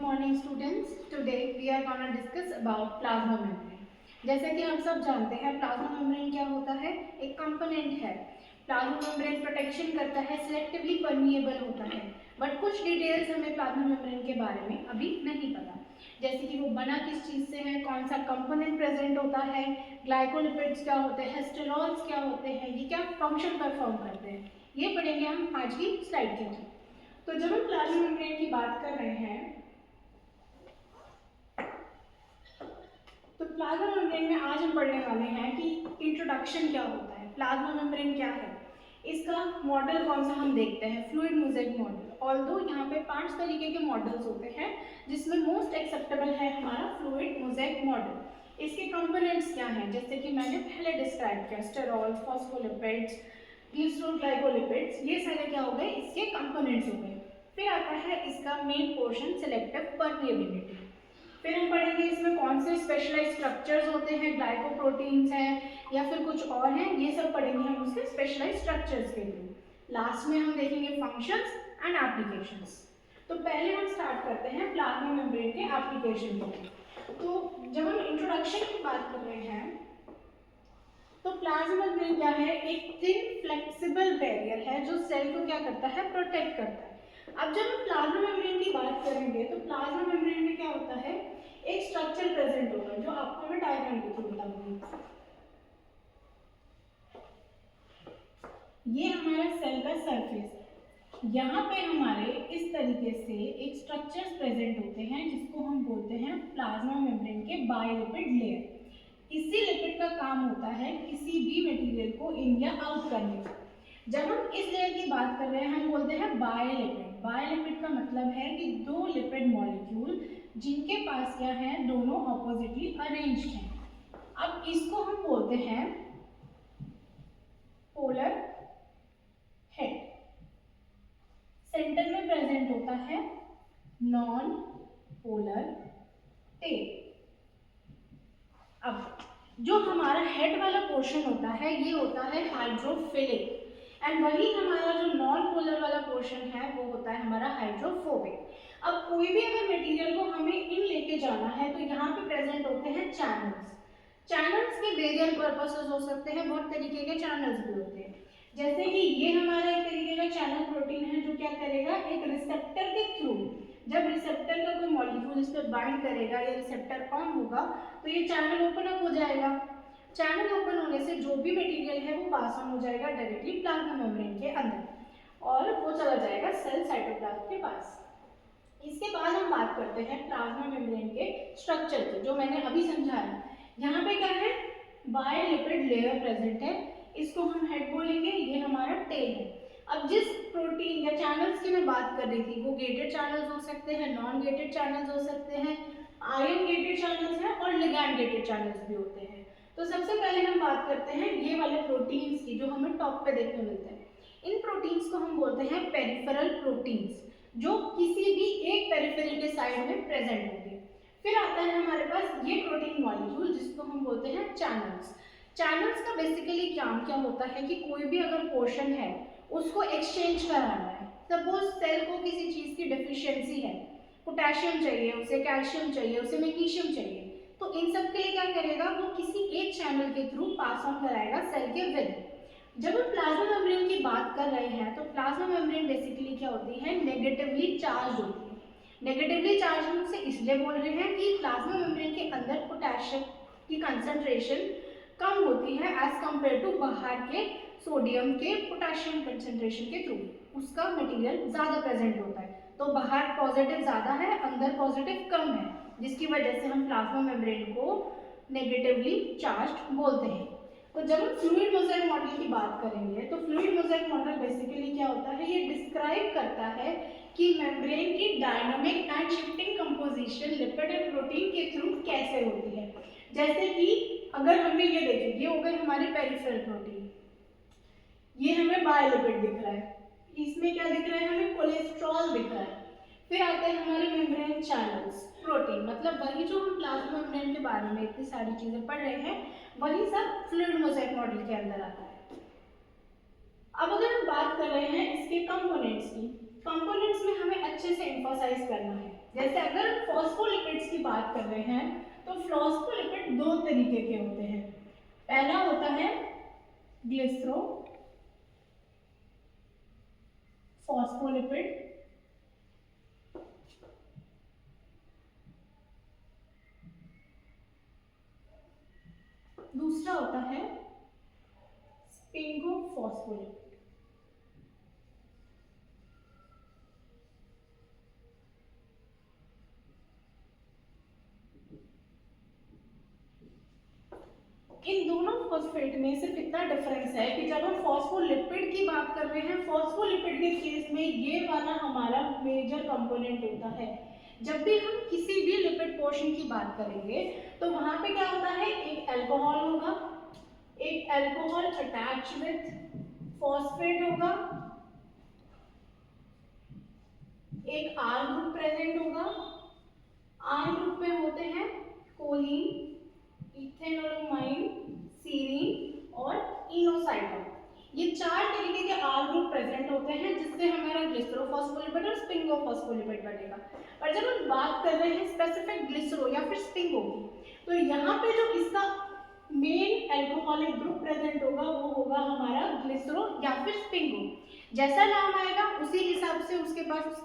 morning students. Today we are going to discuss about plasma membrane. जैसे कि हम सब जानते हैं प्लाज्मा मेम्ब्रेन क्या होता है, एक कंपोनेंट है। प्लाज्मा मेम्ब्रेन प्रोटेक्शन करता है, सिलेक्टिवली परमिएबल होता है, बट कुछ डिटेल्स हमें प्लाज्मा मेम्ब्रेन के बारे में अभी नहीं पता, जैसे कि वो बना किस चीज़ से है, कौन सा कंपोनेंट प्रेजेंट होता है, ग्लाइकोलिपिड्स क्या होते हैं, हेस्टेरॉल्स क्या होते हैं, ये क्या फंक्शन परफॉर्म करते हैं, ये पढ़ेंगे हम आज की स्लाइड के थ्रू। तो जब हम प्लाज्मा मेम्ब्रेन की बात कर रहे हैं तो प्लाज्मा मेम्ब्रेन में आज हम पढ़ने वाले हैं कि इंट्रोडक्शन क्या होता है, प्लाज्मा मेम्ब्रेन क्या है, इसका मॉडल कौन सा हम देखते हैं, फ्लूइड मोज़ेक मॉडल। ऑल्दो यहाँ पे 5 तरीके के मॉडल्स होते हैं जिसमें मोस्ट एक्सेप्टेबल है हमारा फ्लूइड मोज़ेक मॉडल। इसके कंपोनेंट्स क्या हैं, जैसे कि मैंने पहले डिस्क्राइब किया, स्टेरॉल्स, फॉस्फोलिपिड्स, ग्लिसरॉल, ग्लाइकोलिपिड्स, ये सारे क्या हो गए, इसके कंपोनेंट्स हो गए। फिर आता है इसका मेन पोर्शन, सिलेक्टिव परमिएबिलिटी। फिर हम पढ़ेंगे इसमें कौन से स्पेशलाइज्ड स्ट्रक्चर्स होते हैं, ग्लाइकोप्रोटीन्स हैं या फिर कुछ और हैं, ये सब पढ़ेंगे हम उसके स्पेशलाइज्ड स्ट्रक्चर्स के थ्रू। लास्ट में हम देखेंगे फंक्शंस एंड एप्लीकेशंस। तो पहले हम स्टार्ट करते हैं प्लाज्मा मेम्ब्रेन के एप्लीकेशन को। तो जब हम इंट्रोडक्शन की बात कर रहे हैं तो प्लाज्मा मेम्ब्रेन क्या है, एक थिन फ्लेक्सिबल बैरियर है जो सेल को क्या करता है, प्रोटेक्ट करता है। अब जब हम प्लाज्मा मेम्ब्रेन की बात करेंगे तो प्लाज्मा मेम्ब्रेन में क्या होता है, एक स्ट्रक्चर प्रेजेंट होगा जो आपको मैं डायग्राम के थ्रू बताऊंगी। ये हमारा सेल का सरफेस है, यहाँ पे हमारे इस तरीके से एक स्ट्रक्चर्स प्रेजेंट होते हैं जिसको हम बोलते हैं प्लाज्मा मेम्ब्रेन के बायोलिपिड लेयर। इसी लिपिड का काम होता है किसी भी मटेरियल को इन या आउट करने का। जब हम इस लेयर की बात कर रहे हैं हम बोलते हैं बायोलिपिड। बायोलिपिड का मतलब है कि दो लिपिड मॉलिक्यूल जिनके पास क्या है, दोनों ऑपोजिटली अरेंज्ड हैं। अब इसको हम बोलते हैं पोलर हेड। सेंटर में प्रेजेंट होता है नॉन पोलर टेल। अब जो हमारा हेड वाला पोर्शन होता है ये होता है हाइड्रोफिलिक, एंड वही हमारा जो नॉन पोलर वाला पोर्शन है वो होता है हमारा हाइड्रोफोबिक। अब कोई भी अगर मटेरियल को हमें इन लेके जाना है तो यहाँ पे प्रेजेंट होते हैं चैनल्स। चैनल्स के वेरिएंट पर्पसेस हो सकते हैं, बहुत तरीके के चैनल्स भी होते हैं, जैसे कि ये हमारा एक तरीके का चैनल प्रोटीन है जो क्या करेगा, एक रिसेप्टर के थ्रू, जब रिसेप्टर का कोई मॉलिक्यूल इस पर बाइंड करेगा या रिसेप्टर ऑन होगा तो ये चैनल ओपन अप हो जाएगा। चैनल ओपन होने से जो भी मटेरियल है वो पास ऑन हो जाएगा डायरेक्टली प्लाज्मा मेम्ब्रेन के अंदर और वो चला जाएगा सेल साइटोप्लाज्म के पास। इसके बाद हम बात करते हैं प्लाज्मा मेम्ब्रेन के स्ट्रक्चर की, जो मैंने अभी समझाया। यहाँ पे क्या है, बायोलिपिड लेयर प्रेजेंट है, इसको हम हेड बोलेंगे, ये हमारा टेल है। अब जिस प्रोटीन या चैनल्स की मैं बात कर रही थी वो गेटेड चैनल्स हो सकते हैं, नॉन गेटेड चैनल्स हो सकते हैं, आयन गेटेड चैनल्स हैं और लिगैंड गेटेड चैनल्स भी होते हैं। तो सबसे पहले हम बात करते हैं ये वाले प्रोटीन्स की जो हमें टॉप पे देखने मिलते हैं। इन प्रोटीन्स को हम बोलते हैं पेरिफेरल प्रोटीन्स, जो किसी भी एक पेरिफेरी के साइड में प्रेजेंट होंगे। फिर आता है हमारे पास ये प्रोटीन मॉलिक्यूल जिसको हम बोलते हैं चैनल्स। चैनल्स का बेसिकली काम क्या होता है कि कोई भी अगर पोर्शन है उसको एक्सचेंज कराना है। सपोज सेल को किसी चीज़ की डेफिशिएंसी है, पोटेशियम चाहिए उसे, कैल्शियम चाहिए उसे, मैग्नीशियम चाहिए, तो इन सब के लिए क्या करेगा, वो किसी एक चैनल के थ्रू पास ऑन कराएगा सेल के विद। जब हम प्लाज्मा मेम्ब्रेन की बात कर रहे हैं तो प्लाज्मा मेम्ब्रेन बेसिकली क्या होती है, नेगेटिवली चार्ज होती है। नेगेटिवली चार्ज हम उसे इसलिए बोल रहे हैं कि प्लाज्मा मेम्ब्रेन के अंदर पोटेशियम की कंसंट्रेशन कम होती है एज कम्पेयर टू बाहर के सोडियम के पोटेशियम कंसंट्रेशन के थ्रू, उसका मटेरियल ज़्यादा प्रेजेंट होता है। तो बाहर पॉजिटिव ज़्यादा है, अंदर पॉजिटिव कम है, जिसकी वजह से हम प्लाज्मा मेम्ब्रेन को नेगेटिवली चार्ज्ड बोलते हैं। तो जब हम फ्लूइड मोज़ेक मॉडल की बात करेंगे तो फ्लूइड मोज़ेक मॉडल बेसिकली क्या होता है, ये डिस्क्राइब करता है कि मेम्ब्रेन की dynamic and shifting composition lipid and protein के थ्रू कैसे होती है। जैसे कि अगर हमने ये देखे, ये हो गए हमारे पेरिफेरल प्रोटीन, ये हमें बायोलिपिड दिख रहा है, इसमें क्या दिख रहा है, हमें कोलेस्ट्रॉल दिख रहा है। फिर आते हैं हमारे मेम्ब्रेन चैनल्स, प्रोटीन, मतलब वही जो हम प्लाज्मा मेम्ब्रेन के बारे में इतनी सारी चीजें पढ़ रहे हैं वही सब फ्लूइड मोज़ेक मॉडल के अंदर आता है। अब अगर हम बात कर रहे हैं इसके कंपोनेंट्स की, कंपोनेंट्स में हमें अच्छे से एम्फसाइज करना है। जैसे अगर फॉस्फोलिपिड्स की बात कर रहे हैं तो फॉस्फोलिपिड दो तरीके के होते हैं। पहला होता है ग्लिसरो फॉस्फोलिपिड, दूसरा होता है स्पिंगोफॉस्फोलिपिड। इन दोनों फॉस्फेट में सिर्फ इतना डिफरेंस है कि जब हम फॉस्फोलिपिड की बात कर रहे हैं, फॉस्फोलिपिड के केस में ये वाला हमारा मेजर कंपोनेंट होता है। जब भी हम किसी भी लिपिड पोर्शन की बात करेंगे तो वहां पे क्या होता है, एक अल्कोहल होगा, एक अल्कोहल अटैच विथ फॉस्फेट होगा, एक आर ग्रुप प्रेजेंट होगा। आर ग्रुप में होते हैं कोलिन, इथेनोलोमाइन, सीरीन और इनोसाइटोन। ये चार तरीके के आर ग्रुप प्रेजेंट होते हैं जिससे हमारा ग्लिसरोफॉस्फोलिपिड और स्पिंगोफॉस्फोलिपिड बनेगा। और जब हम बात कर रहे हैं स्पेसिफिक ग्लिसरो या फिर स्पिंगो की, तो यहाँ पे जो इसका मेन अल्कोहलिक ग्रुप प्रेजेंट होगा वो होगा हमारा ग्लिसरो या फिर स्पिंगो। जैसा नाम आएगा उसी हिसाब से उसके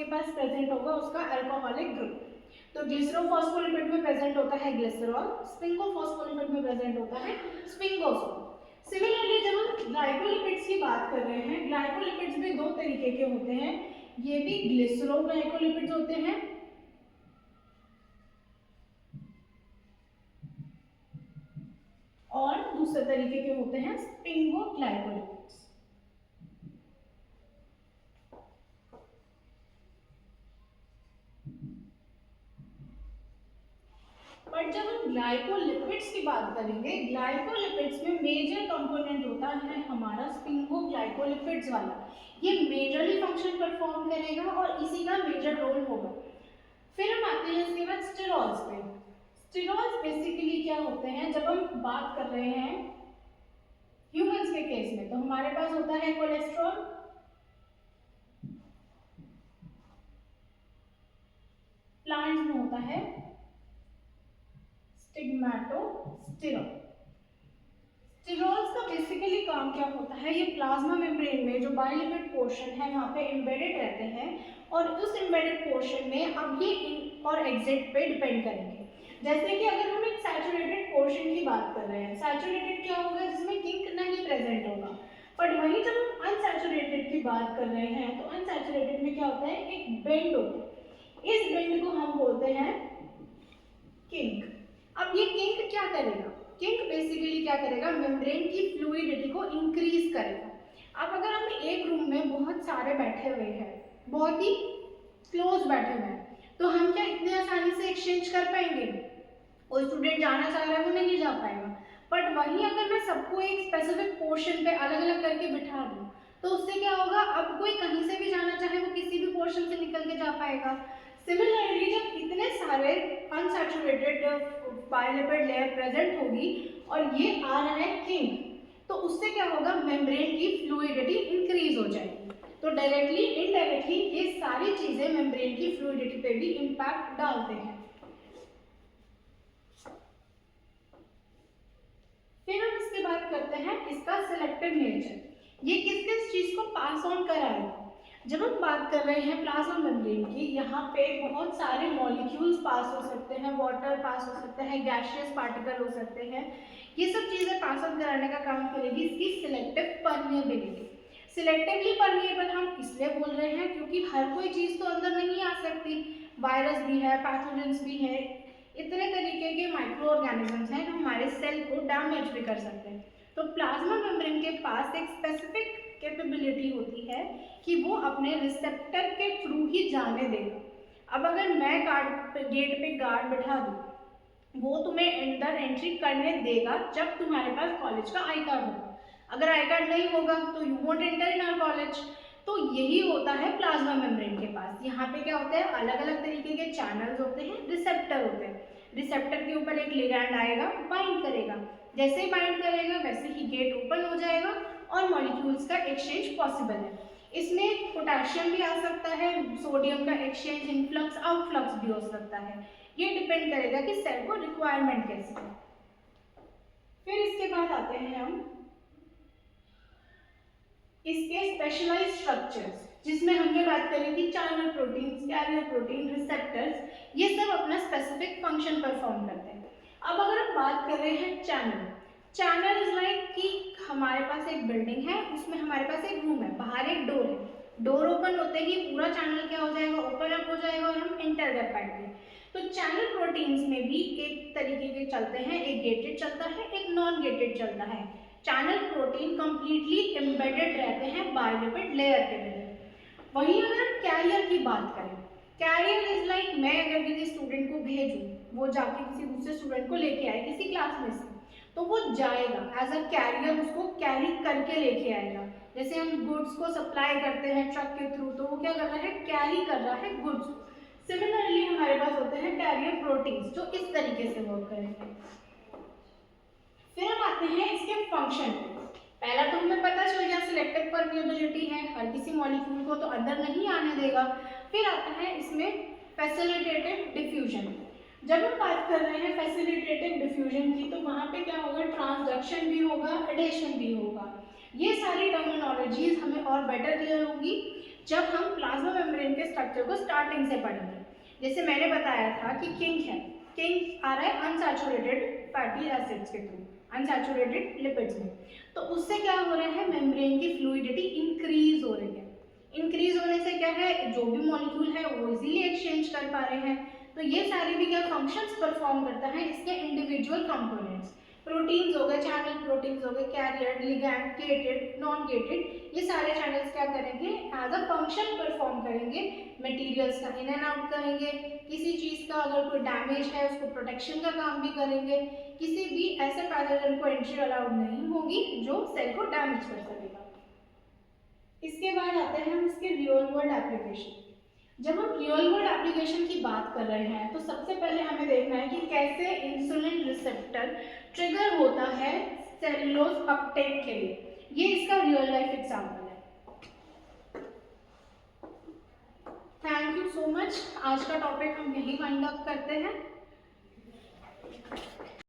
पास प्रेजेंट होगा उसका अल्कोहलिक ग्रुप। तो ग्लिसरोफॉस्फोलिपिड में प्रेजेंट होता है ग्लिसरॉल, स्पिंगोफॉस्फोलिपिड में प्रेजेंट होता है स्पिंगोसोल। सिमिलरली जब हम ग्लाइकोलिपिड्स की बात कर रहे हैं, ग्लाइकोलिपिड्स भी दो तरीके के होते हैं, ये भी ग्लिसरोग्लाइकोलिपिड्स होते हैं और दूसरे तरीके के होते हैं स्पिंगोग्लाइकोलिपिड्स। बट जब हम ग्लाइकोलिपिड्स की बात करेंगे, ग्लाइकोलिपिड्स में मेजर कंपोनेंट होता है हमारा स्पिंगोग्लाइकोलिपिड्स वाला। ये मेजरली फंक्शन परफॉर्म करेगा और इसी का मेजर रोल होगा। फिर हम आते हैं इसके बाद स्टेरॉल्स पे। स्टेरॉल्स बेसिकली क्या होते हैं, जब हम बात कर रहे हैं ह्यूमंस के केस में, तो हमारे पास होता है कोलेस्ट्रॉल, प्लांट्स में होता है स्टिग्मेटोस्टेरॉल। स्टेरॉल्स का बेसिकली काम क्या होता है, ये प्लाज्मा मेम्ब्रेन में जो बायोलिपिड पोर्शन है वहाँ पे एम्बेडेड रहते हैं और उस एम्बेडेड पोर्शन में अब ये इन और एग्जिट पे डिपेंड करेंगे। जैसे कि अगर हम एक सैचुरेटेड पोर्शन की बात कर रहे हैं, सैचुरेटेड क्या होगा, जिसमें किंक नहीं प्रेजेंट होगा। बट वहीं जब हम अनसैचुरेटेड की बात कर रहे हैं तो अनसैचुरेटेड में क्या होता है, एक बेंड होता है, इस बेंड को हम बोलते हैं किंक। अब ये किंक क्या करेगा, किंक बेसिकली क्या करेगा, मेम्ब्रेन की फ्लूइडिटी को इंक्रीज करेगा। अब अगर हम एक रूम में बहुत सारे बैठे हुए हैं, बहुत ही क्लोज बैठे हुए हैं, तो हम क्या इतने आसानी से एक्सचेंज कर पाएंगे? कोई स्टूडेंट जाना चाह रहा है वो नहीं जा पाएगा। बट वहीं अगर मैं सबको एक स्पेसिफिक पोर्शन पे अलग अलग करके बिठा दूँ तो उससे क्या होगा, अब कोई कहीं से भी जाना चाहे वो किसी भी पोर्शन से निकल के जा पाएगा। सिमिलरली जब इतने सारे अनसैचुरेटेड बायोलिपिड लेयर प्रेजेंट होगी और ये आ रहा है किंक, तो उससे क्या होगा, मेम्ब्रेन की फ्लूइडिटी इंक्रीज हो जाएगी। तो डायरेक्टली इनडायरेक्टली ये सारी चीजें मेम्ब्रेन की फ्लूइडिटी पे भी इम्पैक्ट डालते हैं। फिर हम इसके बात करते हैं इसका सिलेक्टिव नेचर, ये किस किस चीज को पास ऑन कराएगा। जब हम बात कर रहे हैं प्लाज्मा मेम्ब्रेन की, यहाँ पे बहुत सारे मॉलिक्यूल्स पास हो सकते हैं, वाटर पास हो सकते हैं, गैसियस पार्टिकल हो सकते हैं, ये सब चीज़ें पास ऑन कराने का काम करेगी इसकी सिलेक्टिव परमिएबिलिटी। सिलेक्टिवली परमिएबल हम इसलिए बोल रहे हैं क्योंकि हर कोई चीज़ तो अंदर नहीं आ सकती, वायरस भी है, पैथोजेंस भी है, इतने तरीके के माइक्रो ऑर्गेनिजम्स हैं जो हमारे सेल को डैमेज भी कर सकते हैं। तो प्लाज्मा मेम्ब्रेन के पास एक स्पेसिफिक कैपेबिलिटी होती है कि वो अपने रिसेप्टर के थ्रू ही जाने देगा। अब अगर मैं गेट पे गार्ड बिठा दूँ, वो तुम्हें अंदर एंट्री करने देगा जब तुम्हारे पास कॉलेज का आई कार्ड होगा। अगर आई कार्ड नहीं होगा तो you won't enter in our college. तो यही होता है प्लाज्मा मेम्ब्रेन के पास। यहाँ पे क्या होता है, अलग अलग तरीके के चैनल्स होते हैं, रिसेप्टर होते हैं। रिसेप्टर के ऊपर एक लिगैंड आएगा, बाइंड करेगा, जैसे ही बाइंड करेगा वैसे ही गेट ओपन हो जाएगा और मॉलिक्यूल्स का एक्सचेंज पॉसिबल है। इसमें पोटेशियम भी आ सकता है, सोडियम का एक्सचेंज इनफ्लक्स आउटफ्लक्स भी हो सकता है, ये डिपेंड करेगा कि सेल को रिक्वायरमेंट कैसी है। फिर इसके बाद आते हैं हम इसके स्पेशलाइज्ड स्ट्रक्चर्स, जिसमें हमने बात करी थी channel proteins, carrier protein, receptors, ये सब अपना स्पेसिफिक फंक्शन परफॉर्म करते हैं। अब अगर हम बात कर रहे हैं चैनल, चैनल इज लाइक कि हमारे पास एक बिल्डिंग है, उसमें हमारे पास एक रूम है, बाहर एक डोर है, डोर ओपन होते ही पूरा चैनल क्या हो जाएगा, ओपन अप हो जाएगा और हम एंटर कर पाएंगे। तो चैनल प्रोटीन्स में भी एक तरीके के चलते हैं, एक गेटेड चलता है, एक नॉन गेटेड चलता है। चैनल प्रोटीन कंप्लीटली एम्बेडेड रहते हैं बायोलिपिड लेयर के अंदर। वहीं अगर हम कैरियर की बात करें, कैरियर इज लाइक मैं अगर किसी स्टूडेंट को भेजूं, वो जाके किसी दूसरे स्टूडेंट को लेके आए किसी क्लास में से, तो वो जाएगा एज अ कैरियर, उसको कैरी करके लेके आएगा। जैसे हम गुड्स को सप्लाई करते हैं ट्रक के थ्रू, तो वो क्या कर रहा है, कैरी कर रहा है गुड्स। सिमिलरली हमारे पास होते हैं कैरियर प्रोटीन्स जो इस तरीके से वर्क करेंगे। फिर हम आते हैं इसके फंक्शन पे। पहला तो हमें पता चल गया सिलेक्टिव परमिएबिलिटी है, हर किसी मॉलिक्यूल को तो अंदर नहीं आने देगा। फिर आता है इसमें फैसिलिटेटिव डिफ्यूजन। जब हम बात कर रहे हैं फैसिलिटेटिव डिफ्यूजन की, तो वहाँ पे क्या होगा, ट्रांसडक्शन भी होगा, एडेशन भी होगा। ये सारी टर्मिनोलॉजीज हमें और बेटर क्लियर होगी जब हम प्लाज्मा मेम्ब्रेन के स्ट्रक्चर को स्टार्टिंग से पढ़ेंगे। जैसे मैंने बताया था कि किंग है, किंग आ रहा है अनसैचुरेटेड फैटी एसिड्स के थ्रू, अनसैचुरेटेड लिपिड्स में, तो उससे क्या हो रहा है, मेम्ब्रेन की फ्लूइडिटी इंक्रीज हो रही है। इंक्रीज होने से क्या है, जो भी मॉलिक्यूल है वो इजीली एक्सचेंज कर पा रहे हैं। तो ये सारे भी क्या फंक्शंस परफॉर्म करता है इसके इंडिविजुअल कंपोनेंट्स। प्रोटीन्स हो गए, चैनल प्रोटीन्स हो गए, carrier, ligand, gated, non gated, ये सारे चैनल्स क्या करेंगे, एज अ फंक्शन परफॉर्म करेंगे, मटेरियल्स का इन एंड आउट करेंगे, किसी चीज़ का अगर कोई डैमेज है उसको प्रोटेक्शन का काम भी करेंगे, किसी भी ऐसे पैथोजन को एंट्री अलाउड नहीं होगी जो सेल को डैमेज कर सकेगा। इसके बाद आते हैं हम इसके रियल वर्ल्ड एप्लीकेशन। जब हम रियल वर्ल्ड एप्लीकेशन की बात कर रहे हैं तो सबसे पहले हमें देखना है कि कैसे इंसुलिन रिसेप्टर ट्रिगर होता है सेलुलोज अपटेक के लिए। ये इसका रियल लाइफ एग्जांपल है। Thank you so much. आज का टॉपिक हम यही वाइंड अप करते हैं।